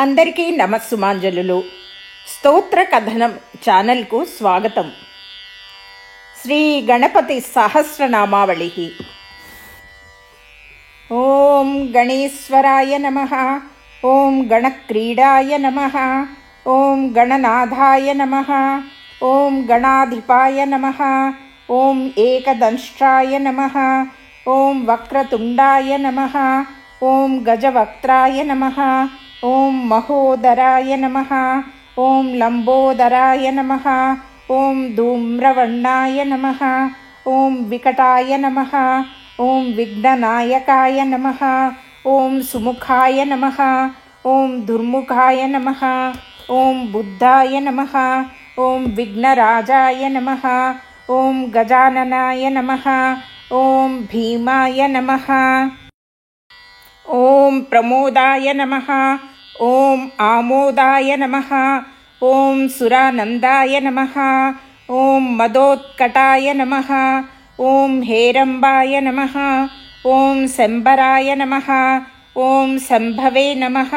అందరికీ నమస్సుమాంజలులు. స్తోత్ర కథనం ఛానల్కు స్వాగతం. శ్రీ గణపతి సహస్రనామావళి. ఓం గణేశ్వరాయ నమః. ఓం గణక్రీడాయ నమః. ఓం గణనాథాయ నమః. ఓం గణాధిపాయ నమః. ఓం ఏకదంష్ట్రాయ నమః. ఓం వక్రతుండాయ నమః. ఓం గజవక్త్రాయ నమః. ఓం మహోదరాయ నమః. ఓం లంబోదరాయ నమః. ఓం ధూమ్రవర్ణాయ నమః. ఓం వికటాయ నమః. ఓం విఘ్ననాయకాయ నమః. ఓం సుముఖాయ నమః. ఓం దుర్ముఖాయ నమః. ఓం బుద్ధాయ నమః. ఓం విఘ్నరాజాయ నమః. ఓం గజాననాయ నమః. ఓం భీమాయ నమః. ఓం ప్రమోదాయ నమః. ఓం ఆమోదాయ నమః. ఓం సురానందాయ నమః. ఓం మదోత్కటాయ నమః. ఓం హేరంబాయ నమః. ఓం శంబరాయ నమః. ఓం శంభవే నమః.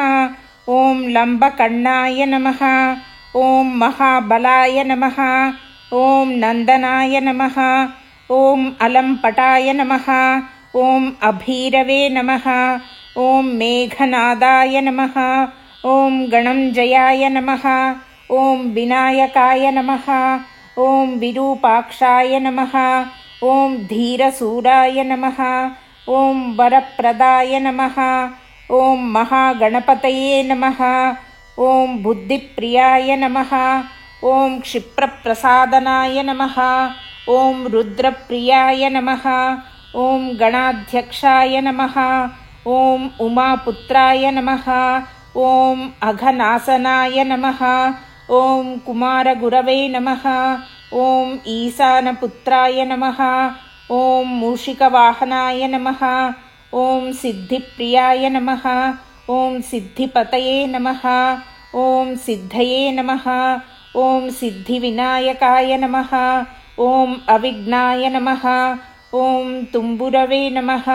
ఓం లంబకర్ణాయ నమః. ఓం మహాబలాయ నమః. ఓం నందనాయ నమః. ఓం అలంపటాయ నమః. ఓం అభీరవే నమః. ఓం మేఘనాదాయ నమః. ఓం గణంజయాయ నమః. ఓం వినాయకాయ నమః. ఓం విరూపాక్షాయ నమః. ఓం ధీరసూరాయ నమః. ఓం వరప్రదాయ నమః. ఓం మహాగణపతయే నమః. ఓం బుద్ధిప్రియాయ నమః. ఓం క్షిప్రప్రసాదనాయ నమః. ఓం రుద్రప్రియాయ నమః. ఓం గణాధ్యక్షాయ నమః. ఓం ఉమాపుత్రాయ నమః. ఓం అఘనాసనాయ నమః. ఓం కుమారగురవే నమః. ఓం ఈశానపుత్రాయ నమః. ఓం మూషికవాహనాయ నమః. ఓం సిద్ధిప్రియాయ నమః. ఓం సిద్ధిపతయే నమః. ఓం సిద్ధయే నమః. ఓం సిద్ధివినాయకాయ నమః. ఓం అవిఘ్నాయ నమః. ఓం తుంబురవే నమః.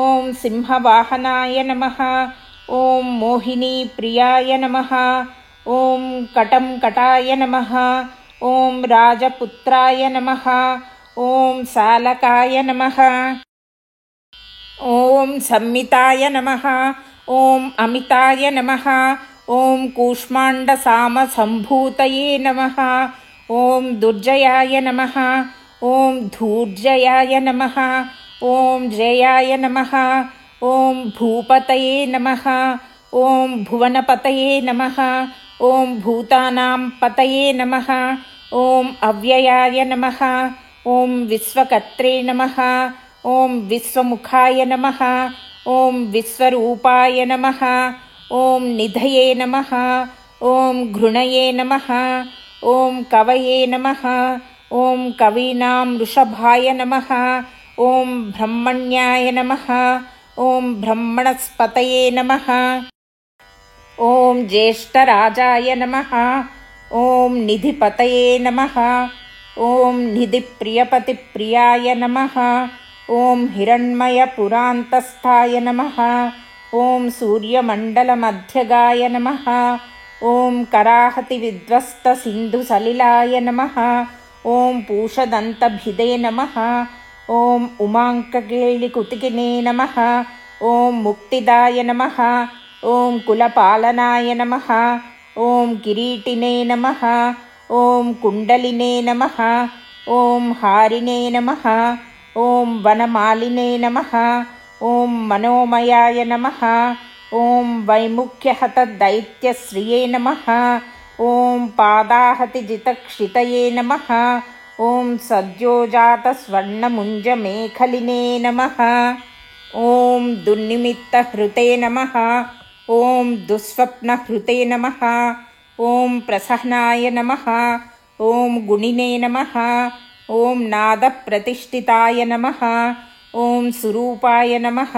ఓం సింహవాహనాయ నమః. ఓం మోహినీ ప్రియాయ నమః. ఓం కటంకటాయ నమః. ఓం రాజపుత్రాయ నమః. ఓం సాలకాయ నమః. ఓం సంమితాయ నమః. ఓం అమితాయ నమః. ఓం కూష్మాండసామసంభూతయే నమః. ఓం దుర్జయాయ నమః. ఓం ధూర్జయాయ నమః. ఓం జయాయ నమః. ఓం భూపతయే నమః. ఓం భువనపతయే నమః. ఓం భూతానాం పతయే నమః. ఓం అవ్యయాయ నమః. ఓం విశ్వకర్త్రే నమః. ఓం విశ్వముఖాయ నమః. ఓం విశ్వరూపాయ నమః. ఓం నిధయే నమః. ఓం ఘృణయే నమః. ఓం కవయే నమః. ఓం కవీనాం వృషభాయ నమః. ఓం బ్రహ్మణ్యాయ నమః. ఓం బ్రహ్మణస్పతయే నమః. ఓం జ్యేష్ఠరాజాయ నమః. ఓం నిధిపతయే నమః. ఓం నిధిప్రియపతిప్రియాయ నమః. ఓం హిరణ్మయపురాంతస్థాయ నమః. ఓం సూర్యమండలమధ్యగాయ నమః. ఓం కరాహతి విధ్వస్త సింధుసలిలాయ నమః. ఓం పూషదంతభిదే నమః. ఓం ఉమాంకకేళికుతికినే నమః. ఓం ముక్తిదాయ నమః. ఓం కులపాలనాయ నమః. ఓం కిరీటినే నమః. ఓం కుండలినే నమః. ఓం హారినే నమః. ఓం వనమాలినే నమః. ఓం మనోమయాయ నమః. ఓం వైముఖ్యహత దైత్యశ్రియే నమః. ఓం పాదాహతిజితక్షితయే నమః. ఓం సద్యోజాత స్వర్ణముంజమేఖలినే నమః. ఓం దుర్నిమిత్తహృతే నమః. ఓం దుస్వప్నహృతే నమః. ఓం ప్రసహనాయ నమః. ఓం గుణినే నమః. ఓం నాదప్రతిష్ఠితాయ నమః. ఓం సురూపాయ నమః.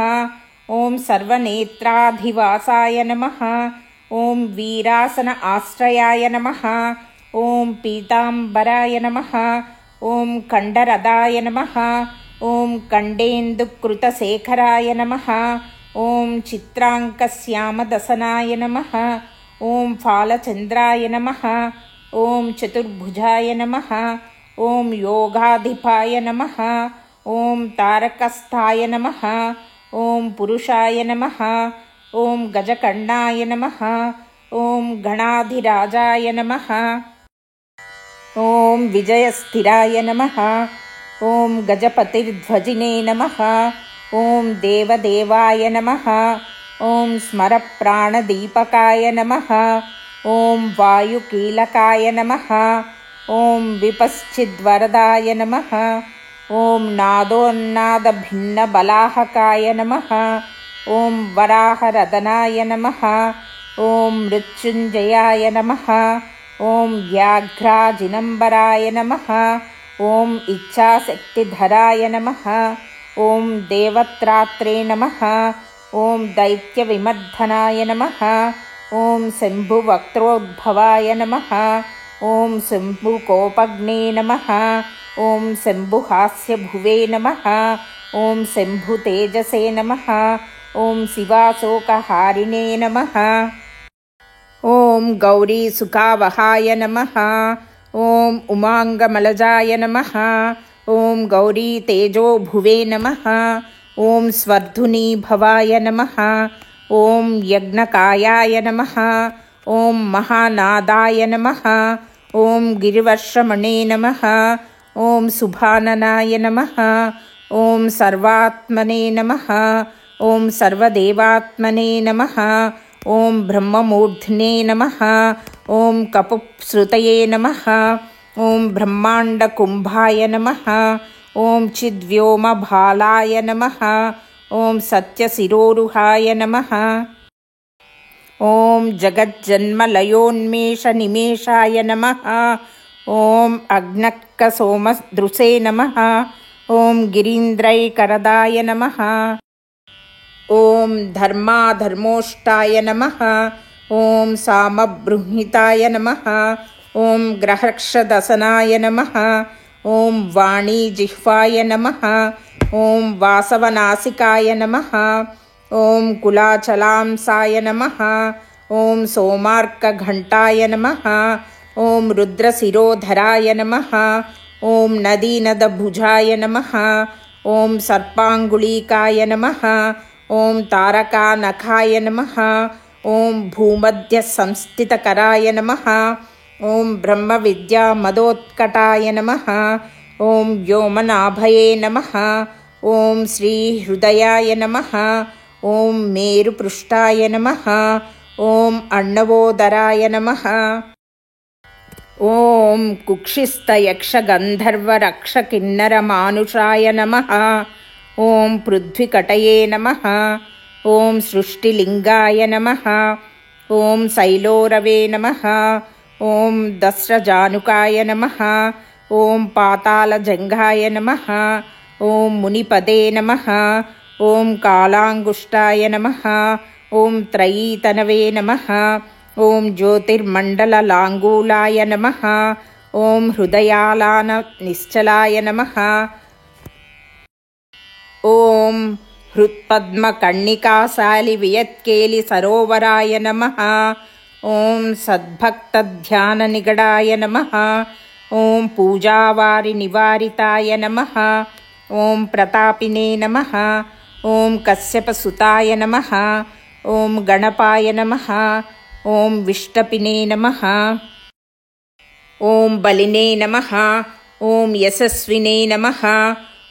ఓం సర్వనేత్రాధివాసాయ నమః. ఓం వీరాసన ఆశ్రయాయ నమః. ఓం పీతాంబరాయ నమః. ఓం కండరదాయ నమః. ఓం కండేందుకృతశేఖరాయ నమః. ఓం చిత్రాంకశ్యామదసనాయ నమః. ॐ फालचन्द्राय नमः। ॐ चतुर्भुजाय नमः। ॐ योगाधिपाय नमः। ॐ तारकस्थाय नमः। ॐ पुरुषाय नमः। ॐ गजकर्णाय नमः। ॐ गणाधिराजाय नमः। ॐ विजयस्थिराय नमः। ॐ गजपतिर्ध्वजिने नमः। ॐ देवदेवाय नमः। ॐ स्मरप्राणदीपकाय नमः। ॐ वायुकीलकाय नमः। ॐ विपश्चिद्वरदाय नमः। ॐ नादोन्नादभिन्नबलाहकाय नमः। ॐ वराहरदनाय नमः। ॐ मृत्युञ्जयाय नमः। ॐ व्याघ्राजिनम्बराय नमः। ॐ इच्छाशक्तिधराय नमः। ॐ देवत्रात्रे नमः। ॐ दैत्यविमर्दनाय नमः। ॐ शम्भुवक्त्रोद्भवाय नमः। ॐ शम्भुकोपग्ने नमः। ॐ शम्भुहास्यभुवे नमः। ॐ शम्भुतेजसे नमः। ॐ शिवाशोकहारिणे नमः। ॐ गौरीसुखावहाय नमः। ॐ उमाङ्गमलजाय नमः। ॐ गौरीतेजोभुवे नमः। ॐ स्वर्धुनीभवाय नमः। ॐ यज्ञकायाय नमः। ॐ महानादाय नमः। ॐ गिरिवर्षमणे नमः। ॐ सुभाननाय नमः। ॐ सर्वात्मने नमः। ॐ सर्वदेवात्मने नमः। ॐ ब्रह्ममूर्ध्ने नमः। ॐ कपुप्सृतये नमः। ॐ ब्रह्माण्डकुम्भाय नमः। ॐ चिद्व्योमभालाय नमः। ॐ सत्यशिरोरुहाय नमः। ॐ जगज्जन्मलयोन्मेषनिमेषाय नमः। ॐ अग्नक्कसोमदृशे नमः। ॐ गिरीन्द्रैकरदाय नमः। ॐ धर्माधर्मोष्टाय नमः। ॐ सामबृंहिताय नमः। ॐ ग्रहक्षदसनाय नमः। ॐ वाणीजिह्वाय नमः। ॐ वासवनासिकाय नमः। ॐ कुलाचलांसाय नमः। ॐ सोमार्कघण्टाय नमः। ॐ रुद्रशिरोधराय नमः। ॐ नदीनदभुजाय नमः। ॐ सर्पाङ्गुलीकाय नमः। ॐ तारकानखाय नमः। ॐ भूमध्यसंस्थितकराय नमः। ॐ ब्रह्मविद्यामदोत्कटाय नमः। ॐ व्योमनाभये नमः। ॐ श्रीहृदयाय नमः। ॐ मेरुपृष्ठाय नमः। ॐ अर्णवोदराय नमः। ॐ कुक्षिस्थयक्षगन्धर्वरक्षकिन्नरमानुषाय नमः। ॐ पृथ्वीकटये नमः। ॐ सृष्टिलिङ्गाय नमः। ॐ शैलोरवे नमः। ॐ दस्रजानुकाय नमः। ॐ पातालजङ्घाय नमः। ॐ मुनिपदे नमः। ॐ कालाङ्गुष्ठाय नमः। ॐ त्रयीतनवे नमः। ॐ ज्योतिर्मण्डललाङ्गूलाय नमः। ॐ हृदयालाननिश्चलाय नमः। ॐ हृत्पद्मकर्णिकाशालिवियत्केलिसरोवराय नमः। ॐ सद्भक्तध्याननिगडाय नमः। ॐ पूजावारिनिवारिताय नमः। ॐ प्रतापिने नमः। ॐ कश्यपसुताय नमः। ॐ गणपाय नमः। ॐ विष्टपिने नमः। ॐ बलिने नमः। ॐ यशस्विने नमः।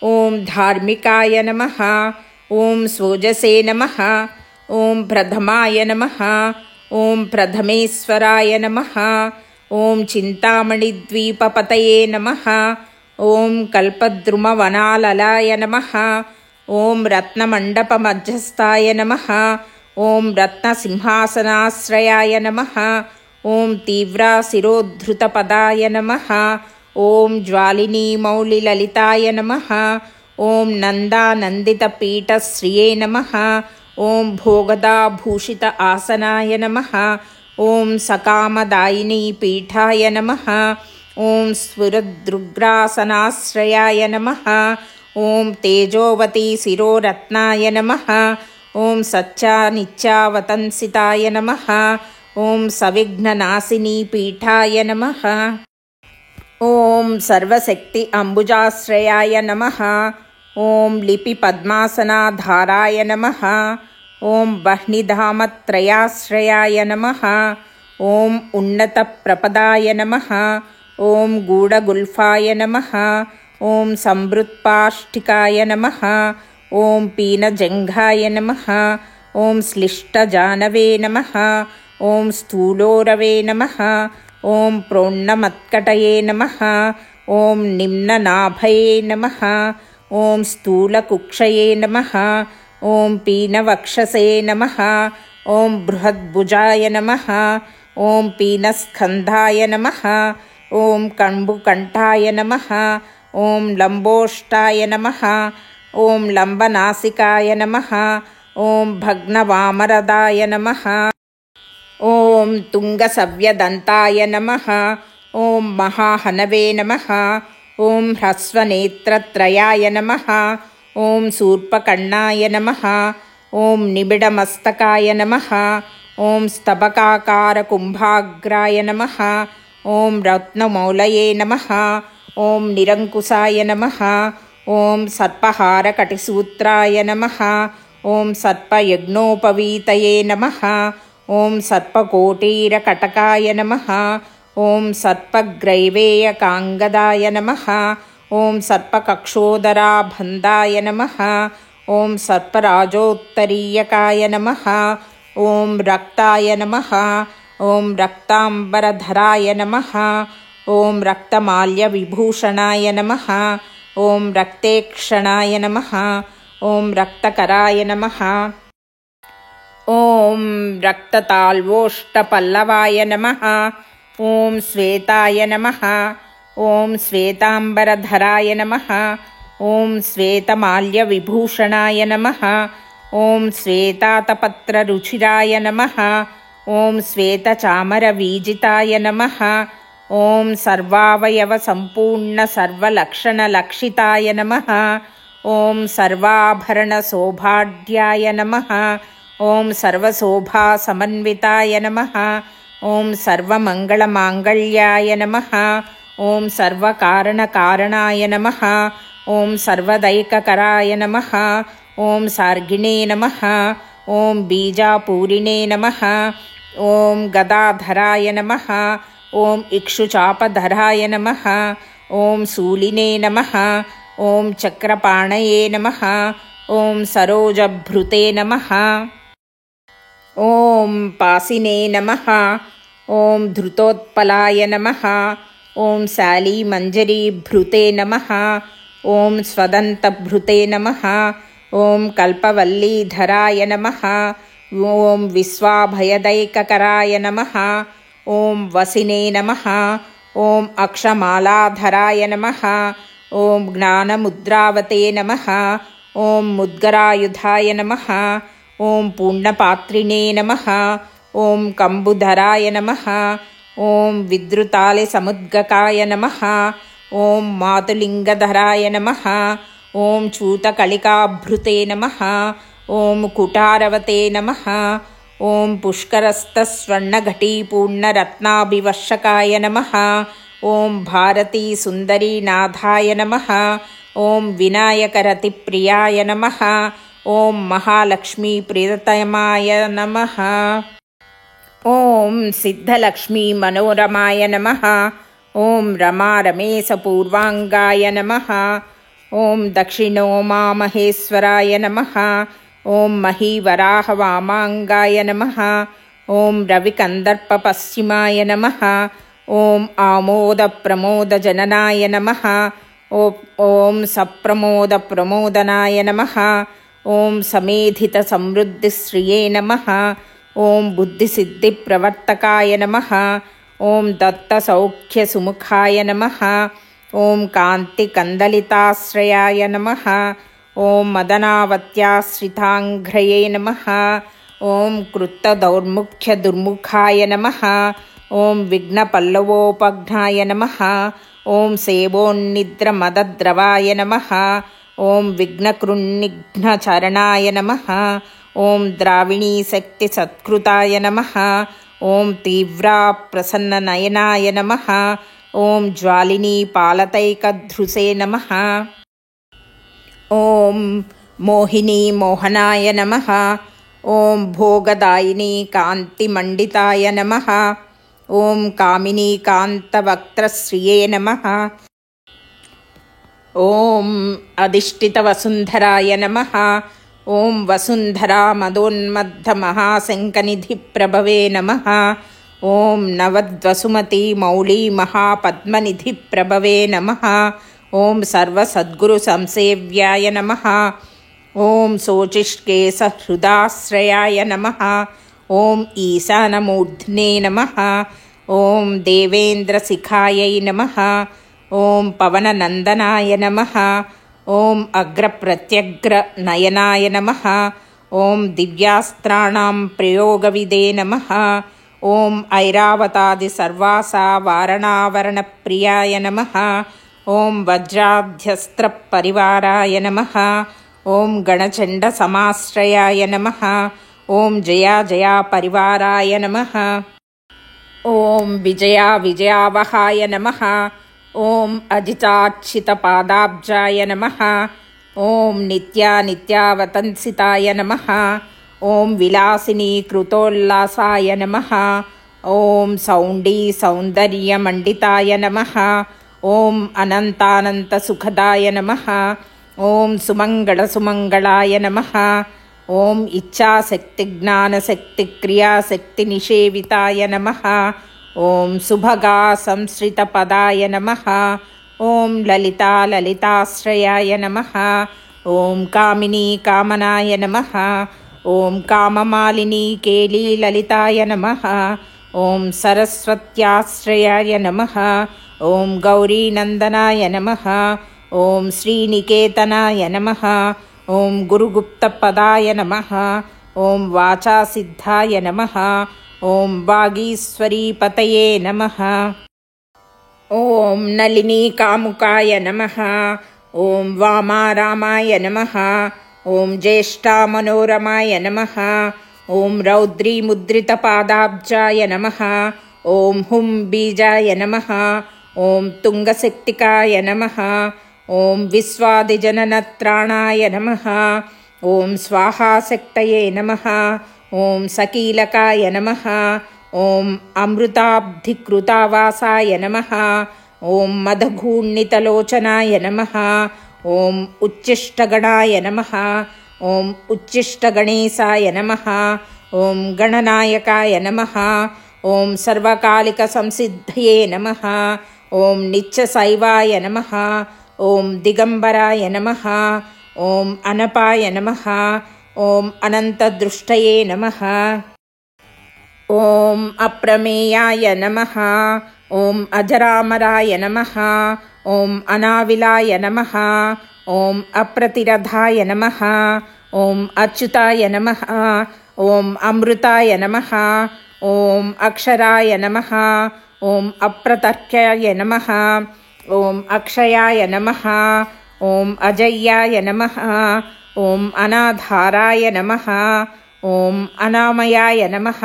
ॐ धार्मिकाय नमः। ॐ सोजसे नमः। ॐ प्रथमाय नमः। ॐ प्रथमेश्वराय नमः। ॐ चिन्तामणिद्वीपपतये नमः। ॐ कल्पद्रुमवनाललाय नमः। ॐ रत्नमण्डपमध्यस्थाय नमः। ॐ रत्नसिंहासनाश्रयाय नमः। ॐ तीव्राशिरोद्धृतपदाय नमः। ॐ ज्वालिनीमौलिललिताय नमः। ॐ नन्दानन्दितपीठश्रिये नमः। ॐ भोगदाभूषित आसनाय नमः। ॐ सकामदायिनीपीठाय नमः। ॐ स्फुरदृग्रासनाश्रयाय नमः। ॐ तेजोवती शिरोरत्नाय नमः। ॐ सच्चानित्यावतंसिताय नमः। ॐ सविघ्ननाशिनी पीठाय नमः। ॐ सर्वशक्ति अम्बुजाश्रयाय नमः। ॐ लिपिपद्मासनाधाराय नमः। ॐ वह्निधामत्रयाश्रयाय नमः। ॐ उन्नतप्रपदाय नमः। ॐ गूढगुल्फाय नमः। ॐ संवृत्पाष्टिकाय नमः। ॐ पीनजङ्घाय नमः। ॐ श्लिष्टजानवे नमः। ॐ स्थूलोरवे नमः। ॐ प्रोन्नमत्कटये नमः। ॐ निम्ननाभये नमः। ॐ स्थूलकुक्षये नमः। ॐ पीनवक्षसे नमः। ॐ बृहद्भुजाय नमः। ॐ पीनस्कन्धाय नमः। ॐ कण्बुकण्ठाय नमः। ॐ लम्बोष्टाय नमः। ॐ लम्बनासिकाय नमः। ॐ भग्नवामरदाय नमः। ॐ तुङ्गसव्यदन्ताय नमः। ॐ महाहनवे नमः। ॐ ह्रस्वनेत्रत्रयाय नमः। ॐ शूर्पकर्णाय नमः। ॐ निबिडमस्तकाय नमः। ॐ स्तबकाकारकुम्भाग्राय नमः। ॐ रत्नमौलये नमः। ॐ निरङ्कुशाय नमः। ॐ सर्पहारकटिसूत्राय नमः। ॐ सर्पयज्ञोपवीतये नमः। ॐ सर्पकोटीरकटकाय नमः। ॐ सर्पग्रैवेयकाङ्गदाय नमः। ॐ सर्पकक्षोदराबन्धाय नमः। ॐ सर्पराजोत्तरीयकाय नमः। ॐ रक्ताय नमः। ॐ रक्ताम्बरधराय नमः। ॐ रक्तमाल्यविभूषणाय नमः। ॐ रक्तेक्षणाय नमः। ॐ रक्तकराय नमः। ॐ रक्तताल्वोष्टपल्लवाय नमः। ॐ श्वेताय नमः। ॐ श्वेताम्बरधराय नमः। ॐ श्वेतमाल्यविभूषणाय नमः। ॐ श्वेतातपत्ररुचिराय नमः। ॐ श्वेतचामरवीजिताय नमः। ॐ सर्वावयवसम्पूर्णसर्वलक्षणलक्षिताय नमः। ॐ सर्वाभरणशोभाढ्याय नमः। ॐ सर्वशोभासमन्विताय नमः। ॐ सर्वमङ्गलमाङ्गल्याय नमः। ॐ सर्वकारणकारणाय नमः। ॐ सर्वदैककराय नमः। ॐ सार्गिणे नमः। ॐ बीजापूरिणे नमः। ॐ गदाधराय नमः। ॐ इक्षुचापधराय नमः। ॐ शूलिने नमः। ॐ चक्रपाणये नमः। ॐ सरोजभृते नमः। ॐ पासिने नमः। ॐ धृतोत्पलाय नमः। ॐ शालीमञ्जरीभृते नमः। ॐ स्वदन्तभृते नमः। ॐ कल्पवल्लीधराय नमः। ॐ विश्वाभयदैककराय नमः। ॐ वसिने नमः। ॐ अक्षमालाधराय नमः। ॐ ज्ञानमुद्रावते नमः। ॐ मुद्गरायुधाय नमः। ॐ पूर्णपात्रिणे नमः। ॐ कम्बुधराय नमः। ॐ विद्रुतालिसमुद्गकाय नमः। ॐ मातुलिङ्गधराय नमः। ॐ चूतकलिकाभृते नमः। ॐ कुटारवते नमः। ॐ पुष्करस्थस्वर्णघटीपूर्णरत्नाभिवर्षकाय नमः। ॐ भारतीसुन्दरीनाथाय नमः। ॐ विनायकरतिप्रियाय नमः। ॐ महालक्ष्मीप्रियतमाय नमः। ॐ सिद्धलक्ष्मीमनोरमाय नमः। ॐ रमारमेशपूर्वाङ्गाय नमः। ॐ दक्षिणोमामहेश्वराय नमः। ॐ महीवराहवामाङ्गाय नमः। ॐ रविकन्दर्पपश्चिमाय नमः। ॐ आमोदप्रमोदजननाय नमः। ॐ सप्रमोदप्रमोदनाय नमः। ॐ समेधितसमृद्धिश्रिये नमः। ॐ बुद्धिसिद्धिप्रवर्तकाय नमः। ॐ दत्तसौख्यसुमुखाय नमः। ॐ कान्तिकन्दलिताश्रयाय नमः। ॐ मदनावत्याश्रिताङ्घ्रये नमः। ॐ कृत्तदौर्मुख्यदुर्मुखाय नमः। ॐ विघ्नपल्लवोपघ्नाय नमः। ॐ सेवोन्निद्रमदद्रवाय नमः। ॐ विघ्नकृन्निघ्नचरणाय नमः। ॐ द्राविणीशक्तिसत्कृताय नमः। ఓం తీవ్రా ప్రసన్ననయనాయ నమః. ఓం జ్వాలినీ పాలతైకధృసే నమః. ఓం మోహినీ మోహనాయ నమః. ఓం భోగదాయినీ కాంతిమండితాయ నమః. ఓం కామినీ కాంతవక్త్రశ్రియే నమః. ఓం అధిష్ఠితవసుంధరాయ నమః. ఓం వసుంధరా మదోన్మద్దమహాశంఖనిధిప్రభవే నమః. ఓం నవద్వసుమతీ మౌళీ మహాపద్మనిధిప్రభవే నమః. ఓం సర్వసద్గురుసంసేవ్యాయ నమః. ఓం శోచిష్కేశహృదాశ్రయాయ నమః. ఓం ఈశానమూర్ధ్నే నమః. ఓం దేవేంద్రశిఖాయై నమః. ఓం పవననందనాయ నమః. ఓం అగ్రప్రత్యగ్రనయనాయ నమః. ఓం దివ్యాస్త్రాణాం ప్రయోగవిదే నమః. ఓం ఐరావతాదిసర్వాసావారణావరణప్రియాయ నమః. ఓం వజ్రాధ్యస్త్రపరివారాయ నమః. ఓం గణచండసమాశ్రయాయ నమః. ఓం జయా జయా పరివారాయ నమః. ఓం విజయా విజయావహాయ నమః. ఓం అజితార్చితపాదాబ్జాయ నమః. ఓం నిత్యా నిత్యావతంసితాయ నమః. ఓం విలాసినీకృతోల్లాసాయ నమః. ఓం సౌండీ సౌందర్యమండితాయ నమః. ఓం అనంతానంతసుఖదాయ నమః. ఓం సుమంగళసుమంగళాయ నమః. ఓం ఇచ్ఛాశక్తిజ్ఞానశక్తిక్రియాశక్తినిషేవితాయ నమః. ఓం సుభగా సంశ్రితపదాయ నమః. ఓం లలితా లలితాశ్రయాయ నమః. ఓం కామినీ కామనాయ నమః. ఓం కామమాలినీ కేళీ లలితాయ నమః. ఓం సరస్వత్యాశ్రయాయ నమః. ఓం గౌరీనందనాయ నమః. ఓం శ్రీనికేతనాయ నమః. ఓం గురుగుప్తపదాయ నమః. ఓం వాచాసిద్ధాయ నమః. ఓం వాగీశ్వరీపతయే నమః. ఓం నళినీకాముకాయ నమః. ఓం వామారామాయ నమః. ఓం జ్యేష్ఠామనోరమాయ నమః. ఓం రౌద్రీముద్రితపాదాబ్జాయ నమః. ఓం హుం బీజాయ నమః. ఓం తుంగశక్తికాయ నమః. ఓం విశ్వాదిజననత్రాణాయ నమః. ఓం స్వాహాశక్తయే నమః. ఓం సకీలకాయ నమః. ఓం అమృతాబ్ధికృతావాసాయ నమః. ఓం మదఘూర్ణితలోచనాయ నమః. ఓం ఉచ్చిష్టగణాయ నమః. ఓం ఉచ్చిష్టగణేశాయ నమః. ఓం గణనాయకాయ నమః. ఓం సర్వకాలిక సంసిద్ధయే నమః. ఓం నిత్యశైవాయ నమః. ఓం దిగంబరాయ నమః. ఓం అనపాయ నమః. ఓం అనంతదృష్టయే నమః. ఓం అప్రమేయాయ నమః. ఓం అజరామరాయ నమః. ఓం అనావిలాయ నమః. ఓం అప్రతిరథాయ నమః. ఓం అచ్యుతాయ నమః. ఓం అమృతాయ నమః. ఓం అక్షరాయ నమః. ఓం అప్రతర్క్యాయ నమః. ఓం అక్షయాయ నమః. ఓం అజయ్యాయ నమః. ఓం అనాధారాయ నమః. ఓం అనామయాయ నమః.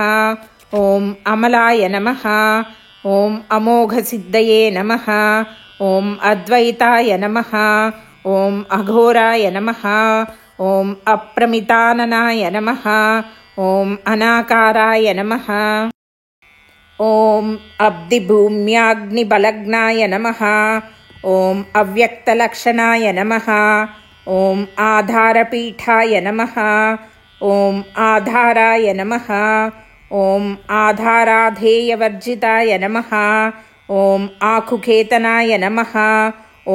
ఓం అమలాయ నమః. ఓం అమోఘసిద్ధయే నమః. ఓం అద్వైతాయ నమః. ఓం అఘోరాయ నమః. ఓం అప్రమితాననాయ నమః. ఓం అనాకారాయ నమః. ఓం అబ్దిభూమ్యాగ్నిబలగ్నాయ నమః. ఓం అవ్యక్తలక్షణాయ నమః. ఓం ఆధారపీఠాయ నమః. ఓం ఆధారాయ నమః. ఓం ఆధారాధేయవర్జితాయ నమః. ఓం ఆఖుఖేతనాయ నమః.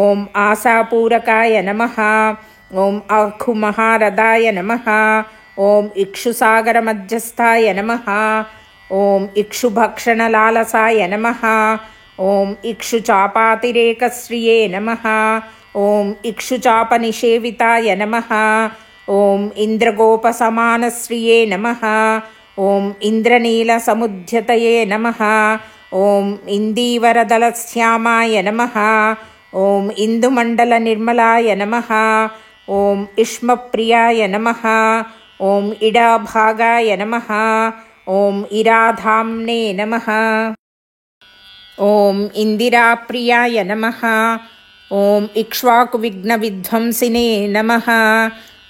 ఓం ఆశాపూరకాయ నమః. ఓం ఆఖుమహారథాయ నమః. ఓం ఇక్షుసాగరమధ్యస్థాయ నమః. ఓం ఇక్షుభక్షణలాలసాయ నమః. ఓం ఇక్షుచాపాతిరేకశ్రియే నమః. ఓం ఇక్షుచాపనిషేవితాయ నమః. ఓం ఇంద్రగోపసమానశ్రియే నమః. ఓం ఇంద్రనీలసముద్యతయే నమః. ఓం ఇందీవరదలశ్యామాయ నమః. ఓం ఇందుమండలనిర్మలాయ నమః. ఓం ఇష్మప్రియాయ నమః. ఓం ఇడాభాగాయ నమః. ॐ इराधाम्ने नमः। ॐ इन्दिराप्रियाय नमः। ॐ इक्ष्वाकुविघ्नविध्वंसिने नमः।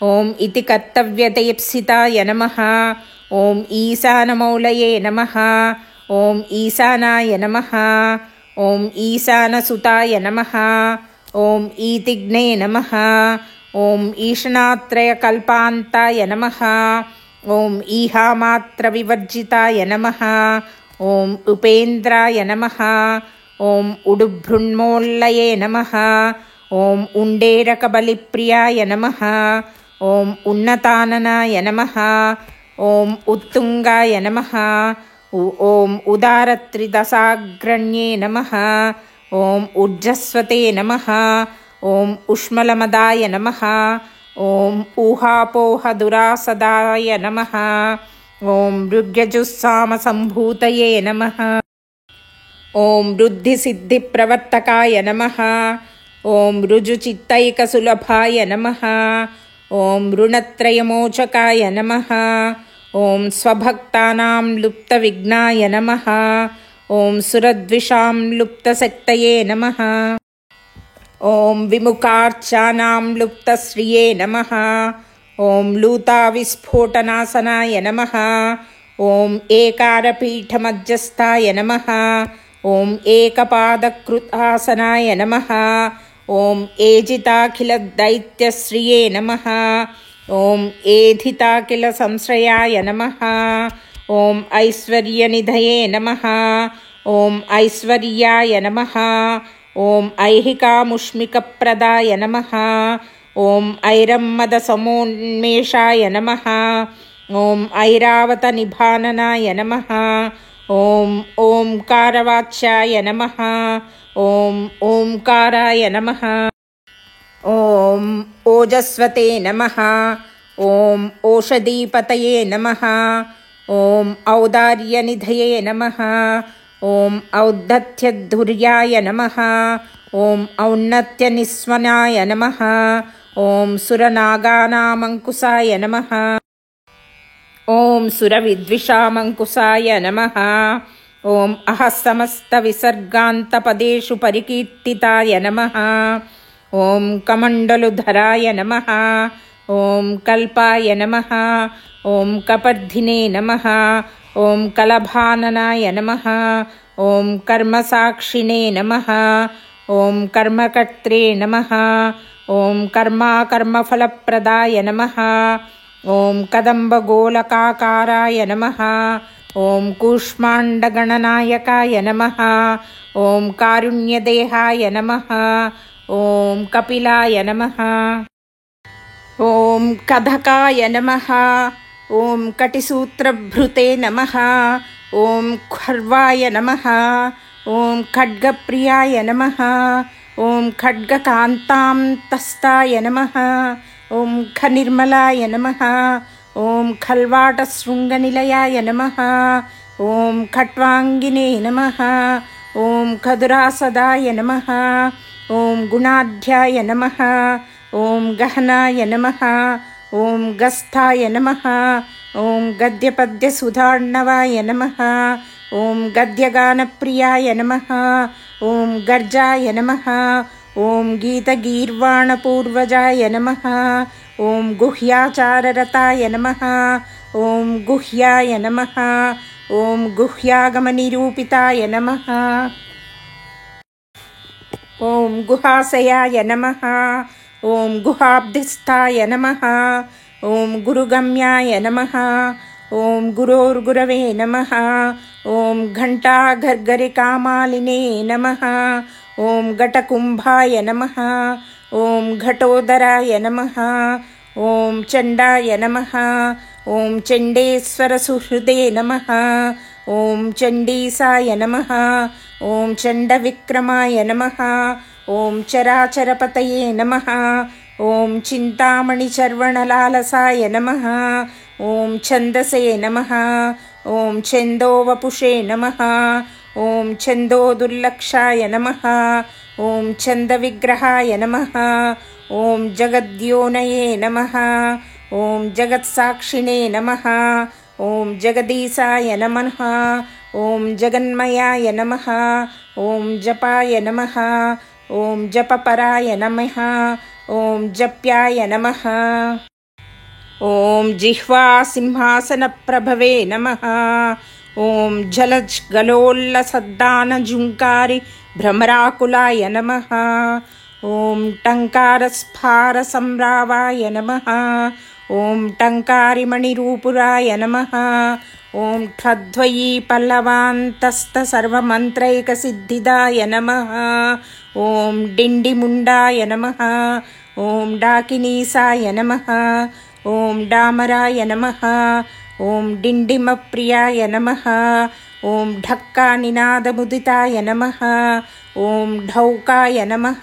ॐ इति कर्तव्यतेप्सिताय नमः। ॐ ईशानमौलये नमः। ॐ ईशानाय नमः। ॐ ईशानसुताय नमः। ॐ ईतिघ्ने नमः। ॐ ईशनात्रयकल्पान्ताय नमः। ॐ ईहामात्रविवर्जिताय नमः। ॐ उपेन्द्राय नमः। ॐ उडुभृन्मोल्लये नमः। ॐ उण्डेरकबलिप्रियाय नमः। ॐ उन्नताननाय नमः। ॐ उत्तुङ्गाय नमः। ॐ उदारत्रिदशाग्रण्ये नमः। ॐ ऊर्जस्वते नमः। ॐ उष्मलमदाय नमः। ॐ ऊहापोहदुरासदाय नमः। ॐ ऋग्यजुस्सामसम्भूतये नमः। ॐ ऋद्धिसिद्धिप्रवर्तकाय नमः। ॐ ऋजुचित्तैकसुलभाय नमः। ॐ ऋणत्रयमोचकाय नमः। ॐ स्वभक्तानां लुप्तविघ्नाय नमः। ॐ सुरद्विषां लुप्तशक्तये नमः। ॐ विमुखार्चानां लुप्तश्रिये नमः। ॐ लूताविस्फोटनाशनाय नमः। ॐ एकारपीठमध्यस्थाय नमः। ॐ एकपादकृतासनाय नमः। ॐ एजिताखिलदैत्यश्रिये नमः। ॐ एधिताखिलसंश्रयाय नमः। ॐ ऐश्वर्यनिधये नमः। ॐ ऐश्वर्याय नमः। ॐ ऐहिकामुष्मिकप्रदाय नमः। ॐ ऐरम्मदसमोन्मेषाय नमः। ॐ ऐरावतनिभाननाय नमः। ॐ ओंकारवाच्याय नमः। ॐ ओंकाराय नमः। ॐ ओजस्वते नमः। ॐ ओषधीपतये नमः। ॐ औदार्यनिधये नमः। ॐ औद्धत्यधुर्याय नमः। ॐ औन्नत्यनिस्वनाय नमः। ॐ सुरनागानामङ्कुशाय नमः। ॐ सुरविद्विषामङ्कुशाय नमः। ॐ अहसमस्तविसर्गान्तपदेषु परिकीर्तिताय नमः। ॐ कमण्डलुधराय नमः। ॐ कल्पाय नमः। ॐ कपर्धिने नमः। ॐ कलभाननाय नमः। ॐ कर्मसाक्षिणे नमः। ॐ कर्मकर्त्रे नमः। ॐ कर्माकर्मफलप्रदाय नमः। ॐ कदम्बगोलकाकाराय नमः। ॐ कूष्माण्डगणनायकाय नमः। ॐ कारुण्यदेहाय नमः। ॐ कपिलाय नमः। ॐ कधकाय नमः। ॐ कटिसूत्रभृते नमः। ॐ खर्वाय नमः। ॐ खड्गप्रियाय नमः। ॐ खड्गकान्तान्तस्ताय नमः। ॐ खनिर्मलाय नमः। ॐ खल्वाटशृङ्गनिलयाय नमः। ॐ खट्वाङ्गिने नमः। ॐ खदुरासदाय नमः। ॐ गुणाढ्याय नमः। ॐ गहनाय नमः। ॐ गस्थाय नमः। ॐ गद्यपद्यसुधार्णवाय नमः। ॐ गद्यगानप्रियाय नमः। ॐ गर्जाय नमः। ॐ गीतगीर्वाणपूर्वजाय नमः। ॐ गुह्याचाररताय नमः। ॐ गुह्याय नमः। ॐ गुह्यागमनिरूपिताय नमः। ॐ गुहाशयाय नमः। ॐ गुहाब्धिस्थाय नमः। ॐ गुरुगम्याय नमः। ॐ गुरोर्गुरवे नमः। ॐ घण्टाघर्गरिकामालिने नमः। ॐ घटकुम्भाय नमः। ॐ घटोदराय नमः। ॐ चण्डाय नमः। ॐ चण्डेश्वरसुहृदे नमः। ॐ चण्डीसाय नमः। ॐ चण्डविक्रमाय नमः। ॐ चराचरपतये नमः। ॐ चिन्तामणिचर्वणलालसाय नमः। ॐ छन्दसे नमः। ॐ छन्दोवपुषे नमः। ॐ छन्दोदुर्लक्षाय नमः। ॐ छन्दविग्रहाय नमः। ॐ जगद्योनये नमः। ॐ जगत्साक्षिणे नमः। ॐ जगदीशाय नमः ॐ जगन्मयाय नमः ॐ जपाय नमः ॐ जपपराय नमः ॐ जप्याय नमः ॐ जिह्वासिंहासनप्रभवे नमः ॐ जलज्गलोल्लसद्दानझुङ्कारि भ्रमराकुलाय नमः ॐ टङ्कारस्फारसंरावाय नमः ॐ टङ्कारिमणिरूपुराय नमः ॐ ठद्वयी पल्लवान्तस्तसर्वमन्त्रैकसिद्धिदाय नमः ॐ डिण्डिमुण्डाय नमः ॐ डाकिनीसाय नमः ॐ डामराय नमः ॐ डिण्डिमप्रियाय नमः ॐ ढक्कानिनादमुदिताय नमः ॐ ढौकाय नमः